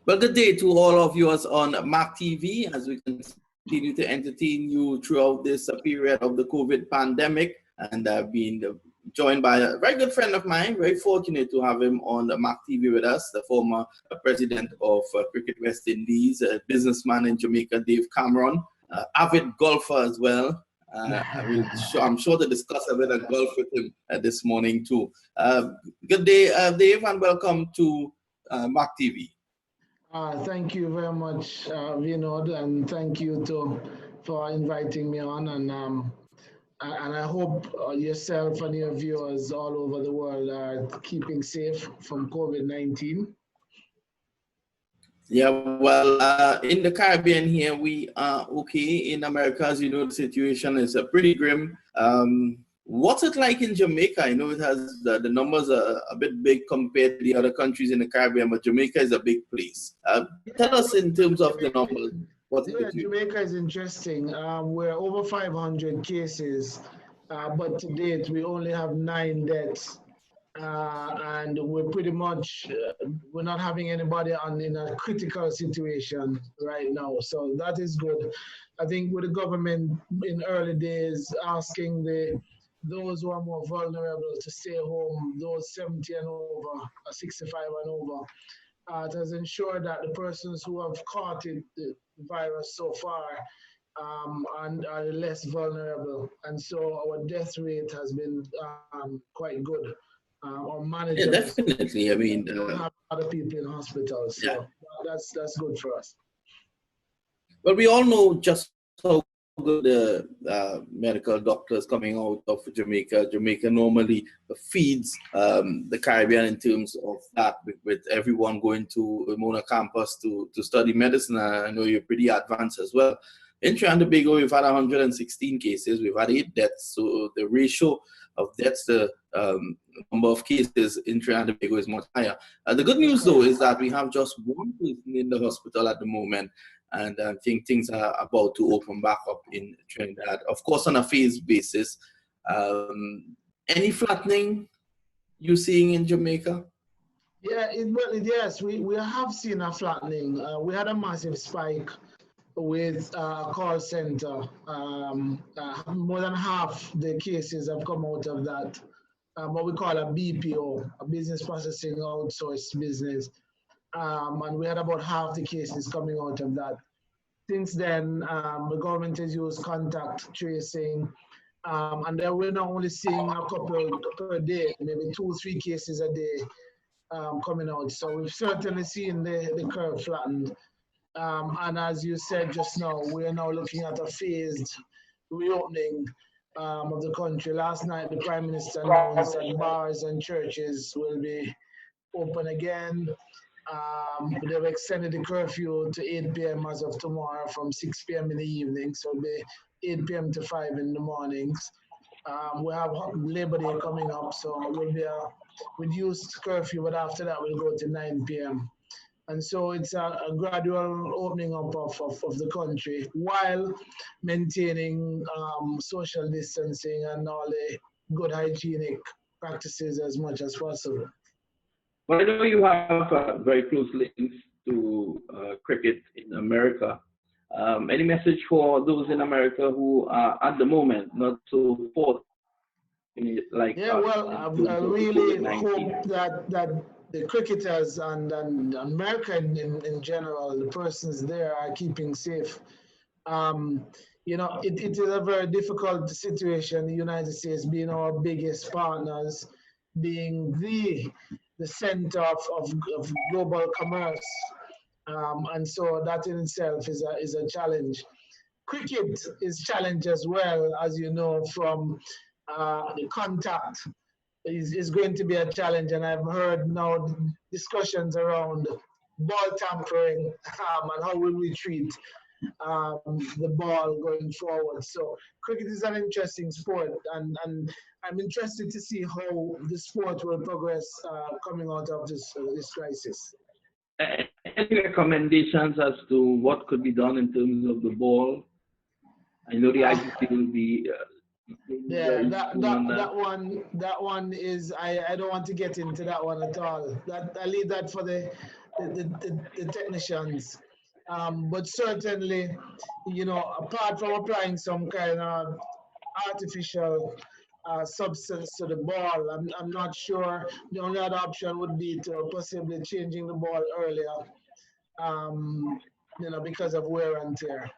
Well, good day to all of you on MAQ TV as we continue to entertain you throughout this period of the COVID pandemic. And I've been joined by a very good friend of mine, very fortunate to have him on MAQ TV with us, the former president of Cricket West Indies, a businessman in Jamaica, Dave Cameron, avid golfer as well. I'm sure to discuss a bit of golf with him this morning too. Good day, Dave, and welcome to MAQ TV. Thank you very much, Vinod, and thank you for inviting me on. And I hope yourself and your viewers all over the world are keeping safe from COVID-19. Yeah, well, in the Caribbean here, we are okay. In America, as you know, the situation is pretty grim. What's it like in Jamaica? I know it has the numbers are a bit big compared to the other countries in the Caribbean, but Jamaica is a big place. Tell us in terms of the numbers. Jamaica is interesting. We're over 500 cases, but to date we only have 9 deaths, and we're pretty much we're not having anybody in a critical situation right now. So that is good. I think with the government in early days asking those who are more vulnerable to stay home, those 70 and over, 65 and over, it has ensured that the persons who have caught the virus so far are less vulnerable. And so our death rate has been quite good or manageable. Yeah, definitely. I mean, we don't have other people in hospitals, so yeah. That's good for us. But we all know just how good the medical doctors coming out of Jamaica. Jamaica normally feeds the Caribbean in terms of that, with everyone going to Mona campus to study medicine. I know you're pretty advanced as well. In Trinidad and Tobago, we've had 116 cases. We've had 8 deaths. So the ratio of deaths, the number of cases in Trinidad and Tobago is much higher. The good news, though, is that we have just 1 person in the hospital at the moment. And I think things are about to open back up in Trinidad, of course, on a phased basis. Any flattening you seeing in Jamaica? Yeah, yes, we have seen a flattening. We had a massive spike with a call center. More than half the cases have come out of that, what we call a BPO, a business processing outsourced business. And we had about half the cases coming out of that. Since then, the government has used contact tracing, and then we're not only seeing a couple per day, maybe 2-3 cases a day coming out. So we've certainly seen the curve flattened. And as you said just now, we are now looking at a phased reopening of the country. Last night, the Prime Minister announced that bars and churches will be open again. They've extended the curfew to 8 p.m. as of tomorrow from 6 p.m. in the evening, so it'll be 8 p.m. to 5 in the mornings. We have Labor Day coming up, so it will be a reduced curfew, but after that we'll go to 9 p.m. And so it's a gradual opening up of the country while maintaining social distancing and all the good hygienic practices as much as possible. Well, I know you have very close links to cricket in America. Any message for those in America who are at the moment not so fortunate? Yeah, well, I really hope that the cricketers and America in general, the persons there are keeping safe. You know, it is a very difficult situation. The United States being our biggest partners, being the center of global commerce, and so that in itself is a challenge. Cricket is challenged as well, as you know, from the contact is going to be a challenge, and I've heard now discussions around ball tampering and how will we treat the ball going forward. So cricket is an interesting sport, and I'm interested to see how the sport will progress coming out of this crisis. Any recommendations as to what could be done in terms of the ball? I know the ICC will be. Yeah, that one is I don't want to get into that one at all. I leave that for the the technicians. But certainly, apart from applying some kind of artificial substance to the ball, I'm not sure. The only other option would be to possibly changing the ball earlier, um, because of wear and tear.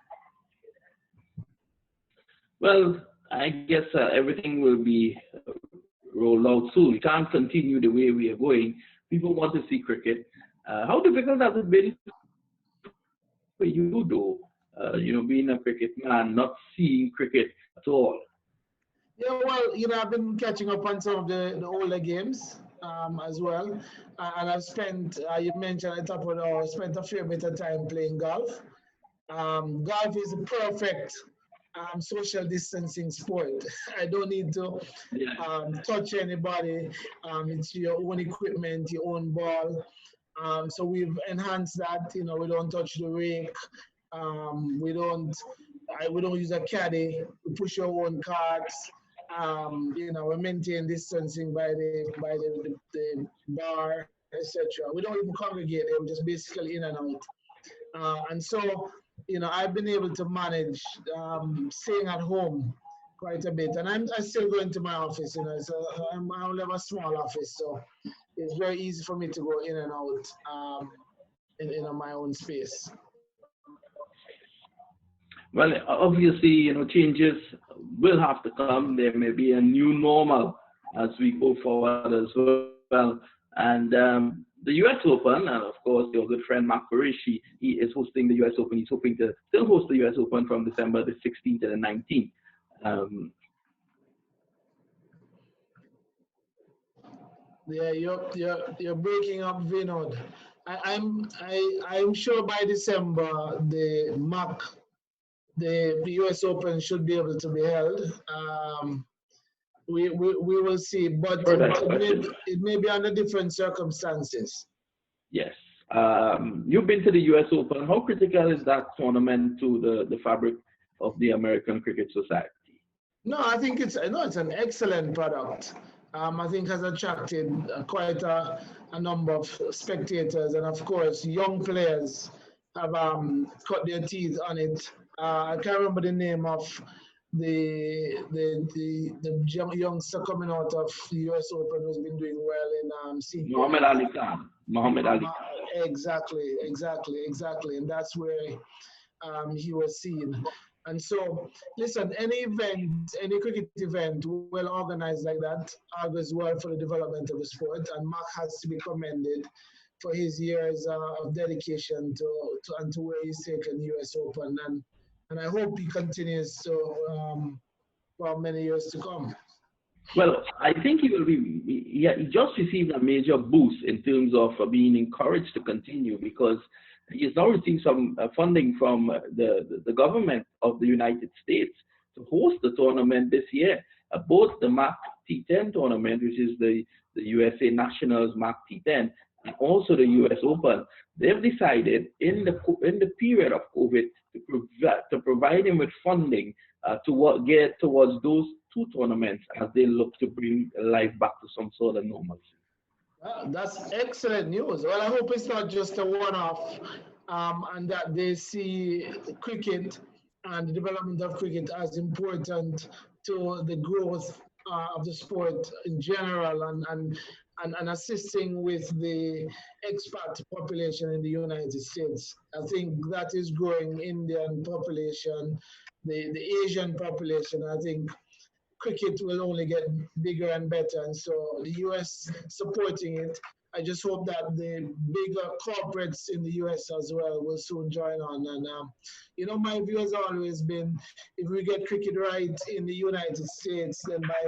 Well, I guess everything will be rolled out soon. We can't continue the way we are going. People want to see cricket. How difficult has it been for you, though? Being a cricket man, not seeing cricket at all. Yeah, well, I've been catching up on some of the older games as well. And I've spent, you mentioned at the top of the hour, spent a fair bit of time playing golf. Golf is a perfect social distancing sport. I don't need to touch anybody. It's your own equipment, your own ball. So we've enhanced that. We don't touch the rake. We don't use a caddy. We push our own carts. We maintain distancing by the bar, etc. We don't even congregate. We're just basically in and out. And so, I've been able to manage staying at home quite a bit, and I still go into my office. So I only have a small office, so it's very easy for me to go in and out in my own space. Well, obviously, changes will have to come. There may be a new normal as we go forward as well. And the U.S. Open, and of course, your good friend Mark Parrish, he is hosting the U.S. Open. He's hoping to still host the U.S. Open from December the 16th to the 19th. Yeah, you're breaking up, Vinod. I'm sure by December the MAQ, the US Open should be able to be held. We will see, but it may be under different circumstances. Yes. You've been to the U.S. Open. How critical is that tournament to the fabric of the American Cricket Society? No, I think it's an excellent product. I think has attracted quite a number of spectators, and of course, young players have cut their teeth on it. I can't remember the name of the youngster coming out of the U.S. Open who's been doing well in CPA. Muhammad Ali Khan. Muhammad Ali. Exactly, and that's where he was seen. And so, listen, any cricket event well organized like that augurs well for the development of the sport, and Mark has to be commended for his years of dedication to where he's taken U.S. Open, and I hope he continues to for many years to come. Well, I think he will be. He just received a major boost in terms of being encouraged to continue, because he has now received some funding from the government of the United States to host the tournament this year. Both the MAQ T10 tournament, which is the USA Nationals MAQ T10, and also the US Open. They've decided in the period of COVID to provide him with funding to get towards those two tournaments as they look to bring life back to some sort of normalcy. That's excellent news. Well, I hope it's not just a one-off, and that they see cricket and the development of cricket as important to the growth of the sport in general, and assisting with the expat population in the United States. I think that is growing. Indian population, the Asian population. I think cricket will only get bigger and better, and so the US supporting it. I just hope that the bigger corporates in the US as well will soon join on. And my view has always been, if we get cricket right in the United States, then by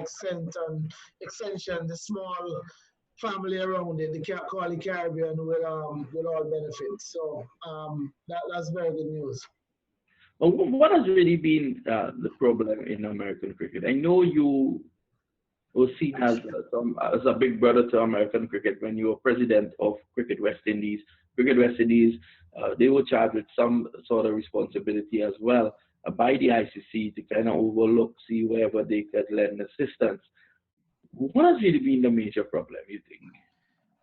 extension, the small family around it, the Caribbean, will all benefit. So that's very good news. Well, what has really been the problem in American cricket? I know you were seen as a big brother to American cricket when you were president of Cricket West Indies. Cricket West Indies, they were charged with some sort of responsibility as well by the ICC to kind of overlook, see wherever they could lend assistance. What has really been the major problem, you think?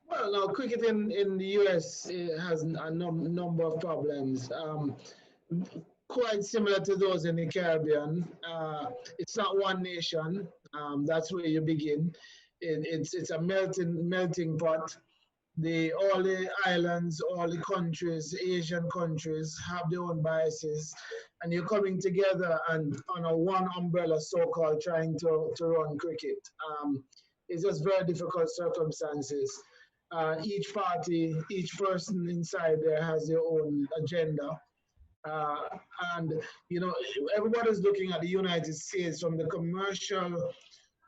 Well, now cricket in the US has a number of problems. Quite similar to those in the Caribbean. It's not one nation. That's where you begin. It's a melting pot. All the islands, all the countries, Asian countries have their own biases, and you're coming together and under one umbrella, so-called, trying to run cricket. It's just very difficult circumstances. Each party, each person inside there has their own agenda. Uh, and everybody's looking at the United States from the commercial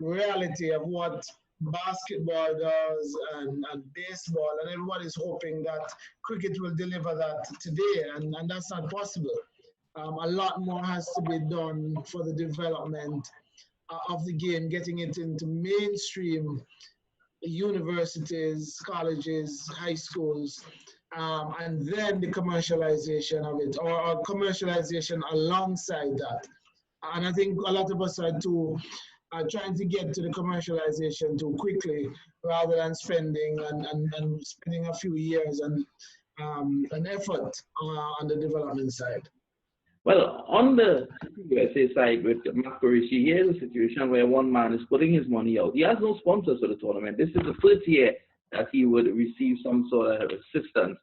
reality of what basketball does and baseball, and everybody's hoping that cricket will deliver that today, and that's not possible. A lot more has to be done for the development of the game, getting it into mainstream universities, colleges, high schools, and then the commercialization of it, or commercialization alongside that. And I think a lot of us are trying to get to the commercialization too quickly, rather than spending and spending a few years and effort on the development side. Well, on the USA side with MAQ TV, here's a situation where one man is putting his money out. He has no sponsors for the tournament. This is the first year that he would receive some sort of assistance.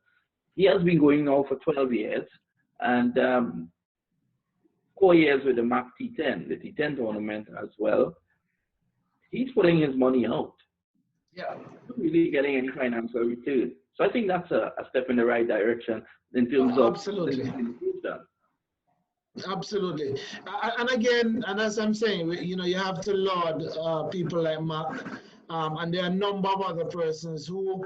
He has been going now for 12 years, and 4 years with the MAQ T10, the T10 tournament as well. He's putting his money out. Yeah. Not really getting any financial return. So I think that's a step in the right direction in terms of absolutely. Absolutely. And again, and as I'm saying, you have to laud people like MAQ, and there are a number of other persons who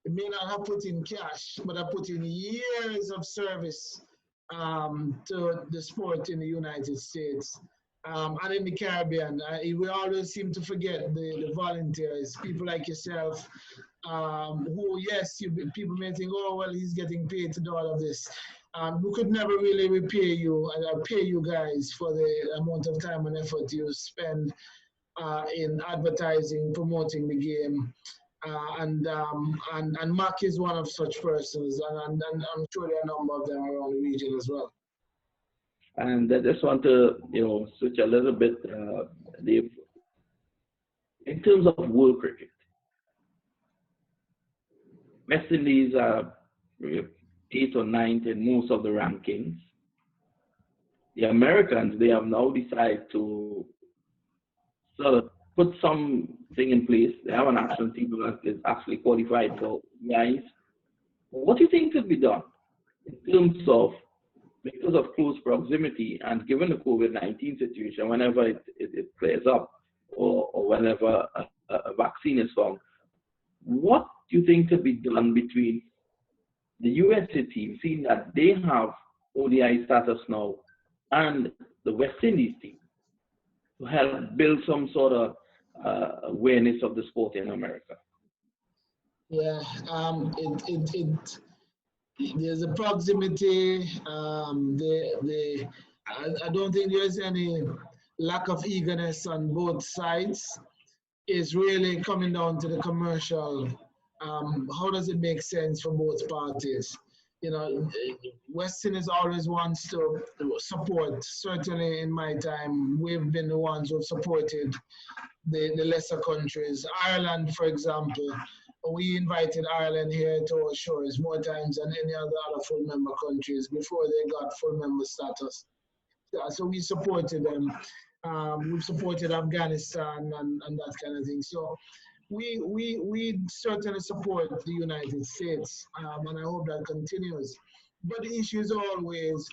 may not have put in cash, but have put in years of service to the sport in the United States and in the Caribbean. We always seem to forget the volunteers, people like yourself, who, yes, people may think, oh, well, he's getting paid to do all of this. We could never really repay you and pay you guys for the amount of time and effort you spend in advertising, promoting the game. And MAQ is one of such persons, and I'm sure there are a number of them around the region as well. And I just want to, switch a little bit, Dave. In terms of world cricket, West Indies are 8th or 9th in most of the rankings. The Americans, they have now decided to sort of put something in place. They have an action team that is actually qualified for guys. What do you think could be done in terms of, because of close proximity and given the COVID-19 situation, whenever it clears up or whenever a vaccine is found, what do you think could be done between the USA team, seeing that they have ODI status now, and the West Indies team to help build some sort of awareness of the sport in America? Yeah, there's a proximity. I don't think there's any lack of eagerness on both sides. It's really coming down to the commercial. How does it make sense for both parties? West Indies always wants to support. Certainly in my time, we've been the ones who've supported the lesser countries. Ireland, for example, we invited Ireland here to our shores more times than any other full member countries before they got full member status. So we supported them. We've supported Afghanistan and that kind of thing. So we certainly support the United States, and I hope that continues. But the issue is always,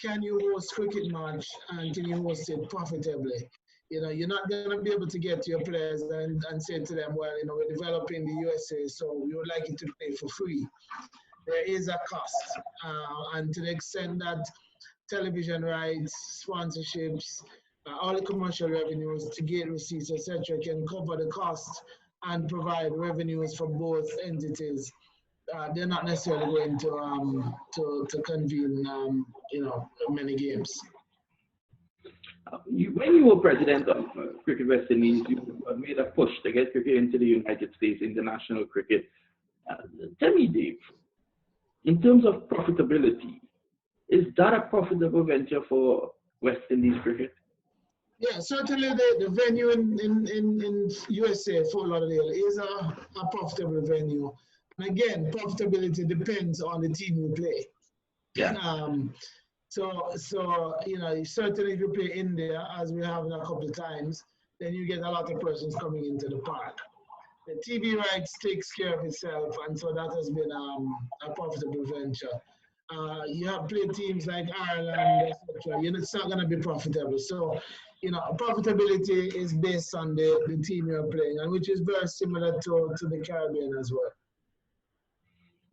can you host cricket match and can you host it profitably? You're not going to be able to get to your players and say to them, well, we're developing the USA, so we would like you to play for free. There is a cost, and to the extent that television rights, sponsorships, all the commercial revenues, to gate receipts, etc., can cover the cost and provide revenues for both entities. They're not necessarily going to convene, many games. When you were president of Cricket West Indies, you made a push to get cricket into the United States, international cricket. Tell me, Dave, in terms of profitability, is that a profitable venture for West Indies cricket? Yeah, certainly the venue in USA, Fort Lauderdale, is a profitable venue. And again, profitability depends on the team you play. Yeah. So you know, certainly if you play India, as we have a couple of times, then you get a lot of persons coming into the park. The TV rights takes care of itself, and so that has been a profitable venture. You have played teams like Ireland, etc. You know, it's not going to be profitable. So, you know, profitability is based on the team you're playing, and which is very similar to the Caribbean as well.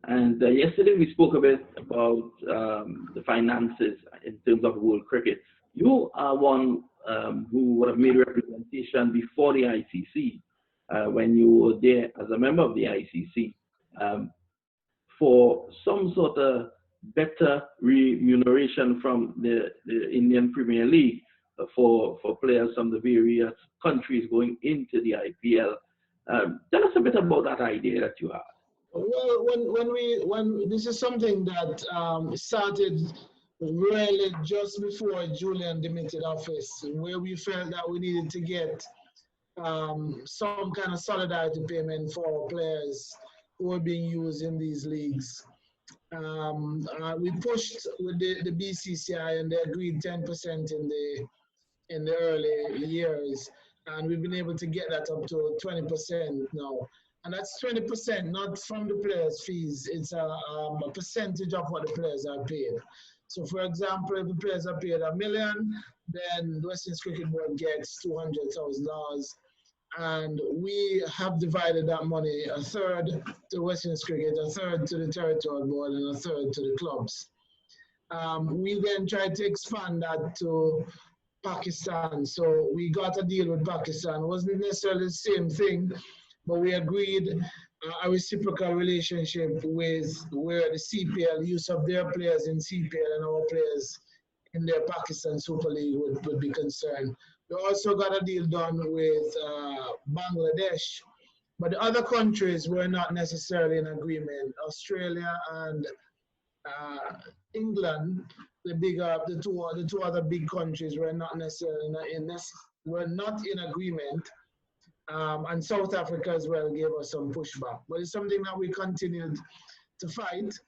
And yesterday we spoke a bit about the finances in terms of world cricket. You are one who would have made representation before the ICC when you were there as a member of the ICC for some sort of better remuneration from the Indian Premier League for players from the various countries going into the IPL. Tell us a bit about that idea that you had. Well, when this is something that started really just before Julian demitted office, where we felt that we needed to get some kind of solidarity payment for players who are being used in these leagues. We pushed with the BCCI, and they agreed 10% in the early years, and we've been able to get that up to 20% now. And that's 20% not from the players' fees. It's a percentage of what the players are paid. So, for example, if the players are paid $1 million, then the West Indies Cricket Board gets $200,000. And we have divided that money, a third to West Indies Cricket, a third to the Territorial Board, and a third to the clubs. We then tried to expand that to Pakistan. So we got a deal with Pakistan. It wasn't necessarily the same thing, but we agreed a reciprocal relationship with where the CPL, use of their players in CPL and our players in their Pakistan Super League would be concerned. We also got a deal done with Bangladesh, but the other countries were not necessarily in agreement. Australia and England, the two other big countries, were not necessarily in agreement. And South Africa as well gave us some pushback. But it's something that we continued to fight.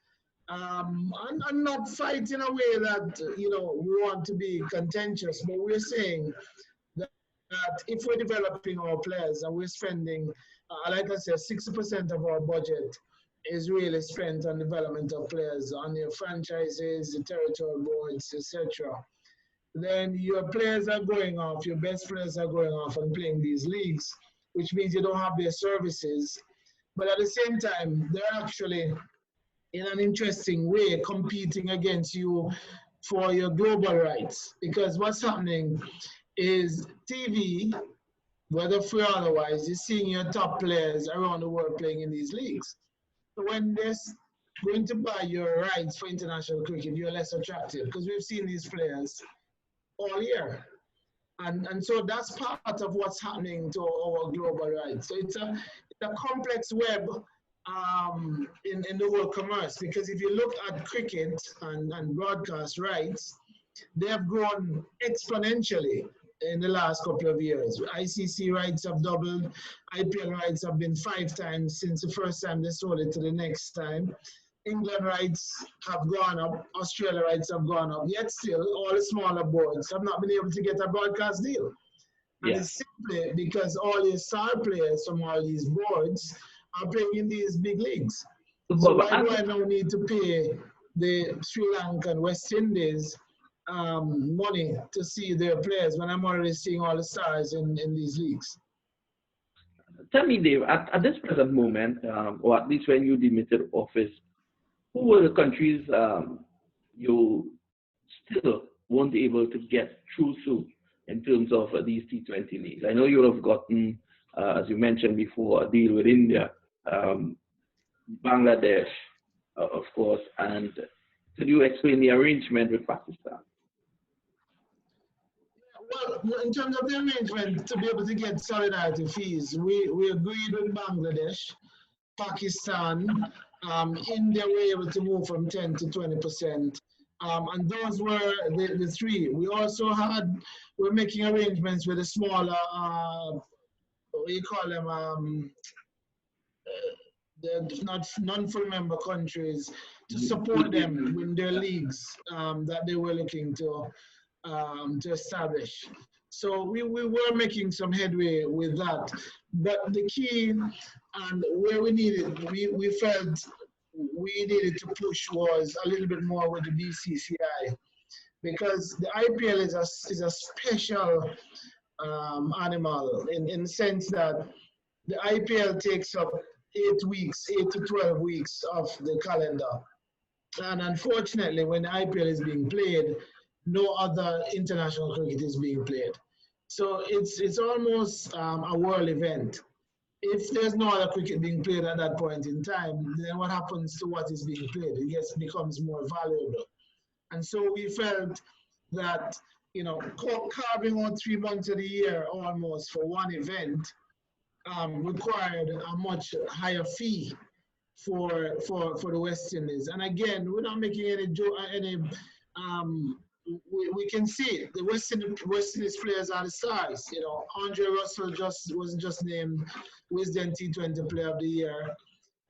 And not fight in a way that, you know, we want to be contentious, but we're saying that if we're developing our players and we're spending, like I said, 60% of our budget is really spent on development of players, on their franchises, the territorial boards, etc. Then your players are going off, your best players are going off and playing these leagues, which means you don't have their services. But at the same time, they're actually, in an interesting way, competing against you for your global rights. Because what's happening is TV, whether free or otherwise, is seeing your top players around the world playing in these leagues. So when they're going to buy your rights for international cricket, you're less attractive, because we've seen these players all year. And so that's part of what's happening to our global rights. So it's a complex web in the world commerce, because if you look at cricket and broadcast rights, they have grown exponentially in the last couple of years. ICC rights have doubled, IPL rights have been 5 times since the first time they sold it to the next time. England rights have gone up, Australia rights have gone up, yet still all the smaller boards have not been able to get a broadcast deal. And it's simply because all these star players from all these boards are playing in these big leagues. So why do I now need to pay the Sri Lankan, West Indies money to see their players when I'm already seeing all the stars in these leagues? Tell me, Dave, at this present moment, or at least when you demitted office, who were the countries you still weren't able to get through to in terms of these T20 leagues? I know you would have gotten, as you mentioned before, a deal with India, Bangladesh, of course, and could you explain the arrangement with Pakistan? Well, in terms of the arrangement to be able to get solidarity fees, we agreed with Bangladesh Pakistan, India were able to move from 10 to 20%. And those were the three. We also we're making arrangements with the smaller, what do you call them, the non-full member countries to support them in their leagues that they were looking to establish. So we were making some headway with that. But the key and where we felt we needed to push was a little bit more with the BCCI, because the IPL is a special animal in the sense that the IPL takes up 8 to 12 weeks of the calendar. And unfortunately, when the IPL is being played, no other international cricket is being played. So it's almost a world event. If there's no other cricket being played at that point in time, then what happens to what is being played? It becomes more valuable. And so we felt that, carving out 3 months of the year almost for one event required a much higher fee for the West Indies. And again, we're not making any we can see it. The West Indies players are the stars. Andre Russell wasn't just named Wisden T20 Player of the Year,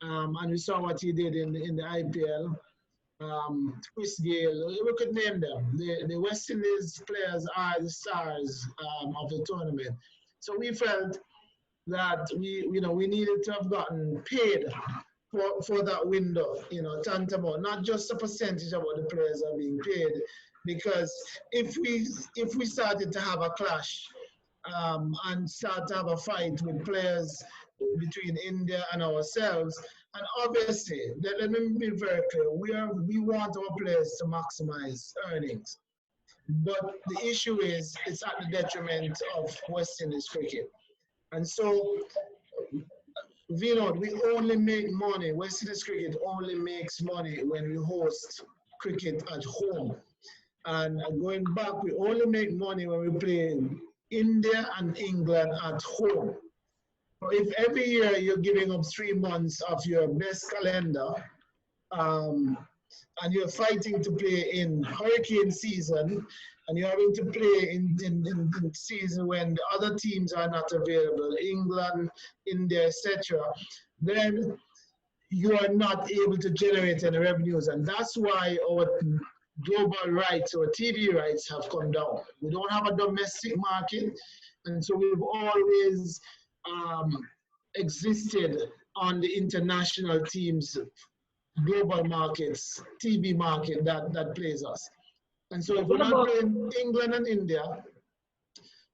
and we saw what he did in the IPL. Chris Gayle, we could name them. The West Indies players are the stars of the tournament. So we felt that we needed to have gotten paid for that window, tantamount, not just a percentage of what the players are being paid. Because if we started to have a clash and start to have a fight with players between India and ourselves, and obviously, let me be very clear, we want our players to maximize earnings. But the issue is, it's at the detriment of West Indies cricket. And so, Vinod, we only make money, West Indies cricket only makes money when we host cricket at home. And going back, we only make money when we play India and England at home. So if every year you're giving up 3 months of your best calendar, and you're fighting to play in hurricane season, and you're having to play in season when the other teams are not available, England, India, etc., then you are not able to generate any revenues. And that's why our global rights or TV rights have come down. We don't have a domestic market, and so we've always existed on the international teams, global markets, TV market that plays us. And so if we're not playing England and India,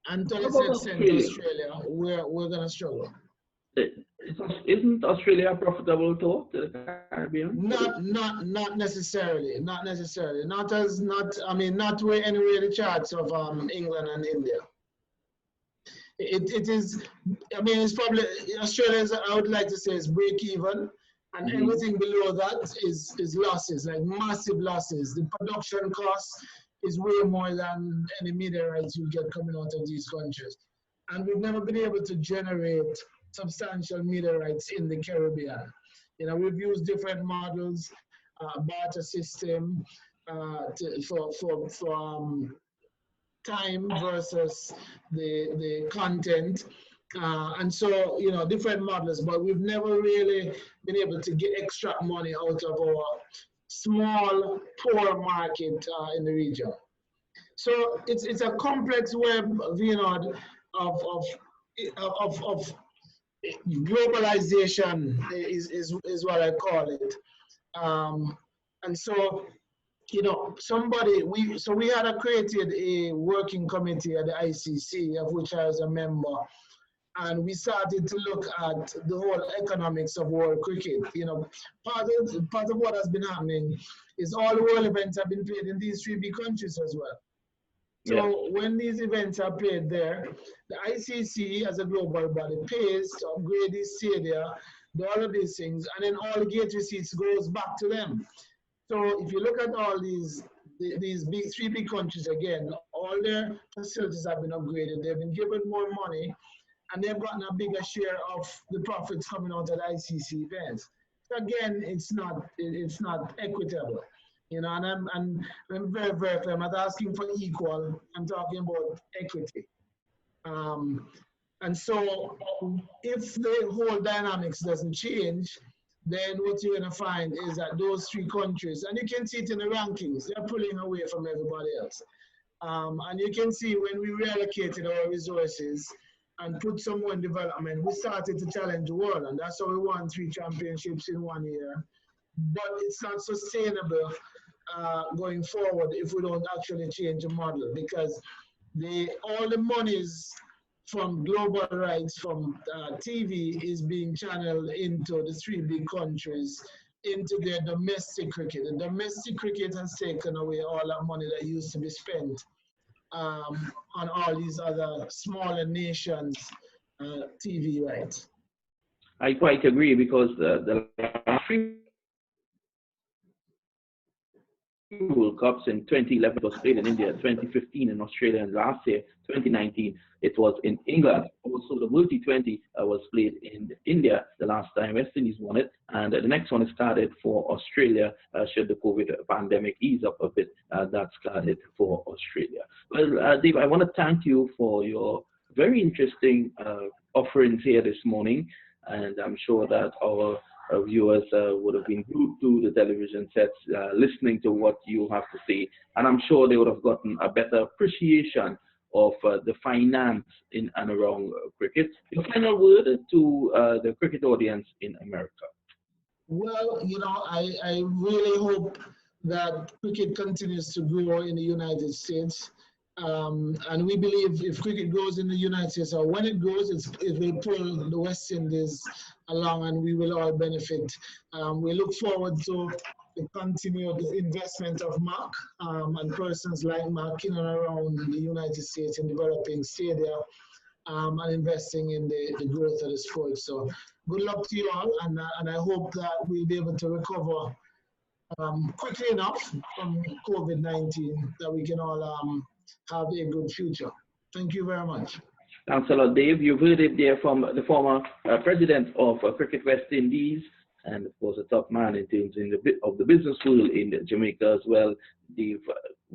and to a certain extent Australia, we're going to struggle. Isn't Australia profitable to the Caribbean? Not necessarily. Not way anywhere the charts of England and India. It is. It's probably Australia's. I would like to say is break even, and everything below that is losses, like massive losses. The production cost is way more than any media rights you get coming out of these countries, and we've never been able to generate substantial media rights in the Caribbean. We've used different models, barter system for time versus the content, and so different models. But we've never really been able to extract money out of our small, poor market in the region. So it's a complex web, of globalization is what I call it, and so we had created a working committee at the ICC, of which I was a member, and we started to look at the whole economics of world cricket. Part of what has been happening is all the world events have been played in these 3 big countries as well. So when these events are played there, the ICC as a global body pays to upgrade these stadia, do all of these things, and then all the gate receipts goes back to them. So if you look at all these 3 big countries again, all their facilities have been upgraded. They've been given more money, and they've gotten a bigger share of the profits coming out of the ICC events. So again, it's not equitable, you know. And I'm very clear. I'm not asking for equal. I'm talking about equity. And so, if the whole dynamics doesn't change, then what you're going to find is that those three countries, and you can see it in the rankings, they're pulling away from everybody else. And you can see when we reallocated our resources and put some more in development, we started to challenge the world, and that's how we won 3 championships in 1 year. But it's not sustainable going forward if we don't actually change the model, because all the monies from global rights from TV is being channeled into the 3 big countries, into their domestic cricket. The domestic cricket has taken away all that money that used to be spent on all these other smaller nations' TV rights. I quite agree, because the last 3 World Cups in 2011 was played in India, 2015 in Australia, and last year, 2019, it was in England. Also, the World T20 was played in India the last time. West Indies won it, and the next one is started for Australia. Should the COVID pandemic ease up a bit, that's started for Australia. Well, Dave, I want to thank you for your very interesting offerings here this morning, and I'm sure that our viewers would have been glued to the television sets, listening to what you have to say, and I'm sure they would have gotten a better appreciation of the finance in and around cricket. Your final word to the cricket audience in America? Well, you know, I really hope that cricket continues to grow in the United States. And we believe if cricket grows in the United States, or when it grows, it will pull the West Indies along, and we will all benefit. We look forward to the continued investment of MAQ and persons like MAQ in and around the United States in developing stadia and investing in the growth of the sport. So good luck to you all, and I hope that we'll be able to recover quickly enough from COVID-19 that we can all have a good future. Thank you very much. Thanks a lot, Dave. You've heard it there from the former president of Cricket West Indies, and of course a top man in terms of the business world in Jamaica as well, Dave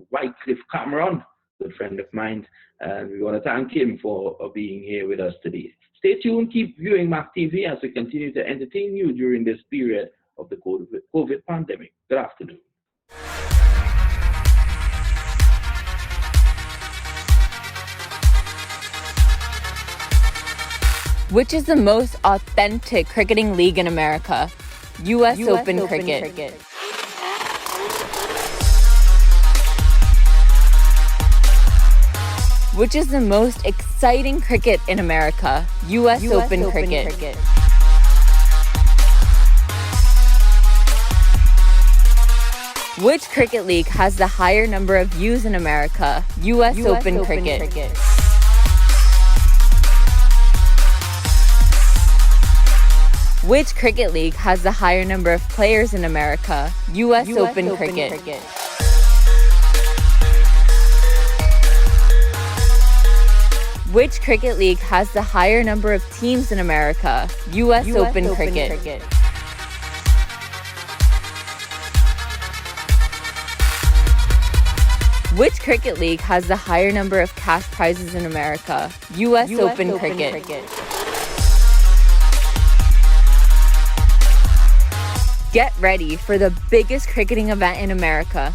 Whitecliffe Cameron, good friend of mine, and we want to thank him for being here with us today. Stay tuned, keep viewing MAQ TV as we continue to entertain you during this period of the COVID pandemic. Good afternoon. Which is the most authentic cricketing league in America? US Open Cricket. Which is the most exciting cricket in America? US Open Cricket. Which cricket league has the higher number of views in America? US Open Cricket. Which cricket league has the higher number of players in America? US Open Cricket. Which cricket league has the higher number of teams in America? US Open Cricket. Which cricket league has the higher number of cash prizes in America? US Open Cricket. Get ready for the biggest cricketing event in America,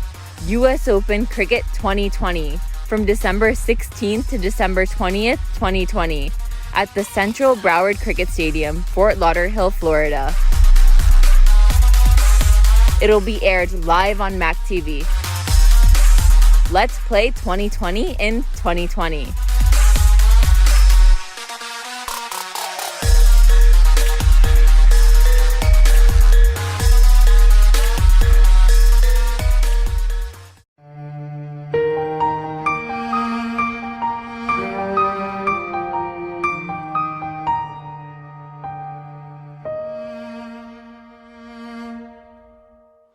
US Open Cricket 2020, from December 16th to December 20th, 2020, at the Central Broward Cricket Stadium, Fort Lauderdale, Florida. It'll be aired live on MAQ TV. Let's play 2020 in 2020.